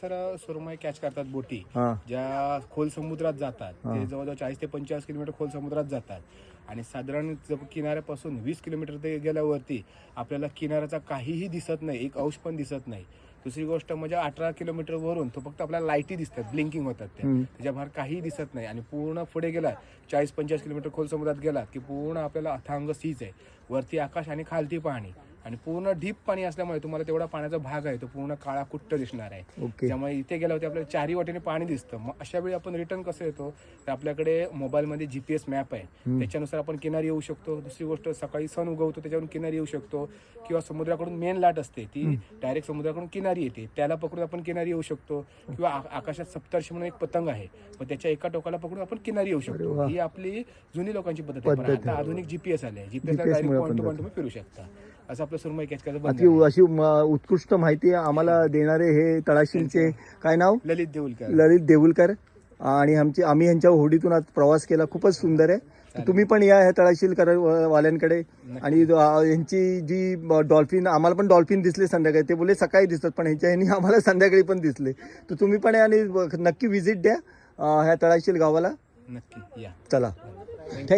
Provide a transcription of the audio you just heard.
Sir सुरमई catch करतात बोटी हा. ज्या खोल समुद्रात जातात. ते जवळजवळ 40 ते 45 किलोमीटर खोल समुद्रात जातात आणि साधारण किनाऱ्यापासून 20 किलोमीटर ते गेल्यावरती आपल्याला किनाऱ्याचा काहीही दिसत नाही, एक अंश पण दिसत नाही. दुसरी गोष्ट म्हणजे 18 किलोमीटर वरून तो फक्त आपल्याला लाईटी दिसतात, ब्लिंकिंग होतात त्याच्या बाहेर काहीही दिसत नाही. आणि पूर्ण पुढे गेला 40-50 किलोमीटर खोल समुद्रात गेलात की पूर्ण आपल्याला अथांग सीच आहे, वरती आकाश आणि खालती पाणी आणि पूर्ण डीप पाणी असल्यामुळे तुम्हाला तेवढा पाण्याचा भाग आहे तो पूर्ण काळा कुट्ट दिसणार आहे. ओके. त्यामुळे इथे गेल्यावरती आपल्याला चारही वाटेने पाणी दिसतं. मग अशा वेळी आपण रिटर्न कसं येतो तर आपल्याकडे मोबाईलमध्ये GPS मॅप आहे, त्याच्यानुसार आपण किनारी येऊ शकतो. दुसरी गोष्ट सकाळी सण उगवतो त्याच्यावरून किनारी येऊ शकतो किंवा समुद्राकडून मेन लाट असते ती डायरेक्ट समुद्राकडून किनारी येते, त्याला पकडून आपण किनारी येऊ शकतो. किंवा आकाशात सप्तर्षी म्हणून एक पतंग आहे, मग त्याच्या एका टोकाला पकडून आपण किनारी येऊ शकतो. ही आपली जुनी लोकांची पद्धत आहे. पण आता आधुनिक GPS आले, GPS direct point two point तुम्ही फिरू शकता. असं आपलं सुरमई कॅच करायचं. अशी उत्कृष्ट माहिती आम्हाला देणारे हे तळाशीलचे काय नाव? ललित देऊलकर. ललित देऊलकर. आणि आम्ही यांच्या होडीतून आज प्रवास केला, खूपच सुंदर आहे. तर तुम्ही पण या ह्या तळाशील वाल्यांकडे. आणि यांची जी डॉल्फिन, आम्हाला पण डॉल्फिन दिसले संध्याकाळी, ते बोलले सकाळी दिसतात पण ह्यांच्या ह्यांनी आम्हाला संध्याकाळी पण दिसले. तर तुम्ही पण या आणि नक्की व्हिजिट द्या ह्या तळाशील गावाला. नक्की या. चला, थँक्यू.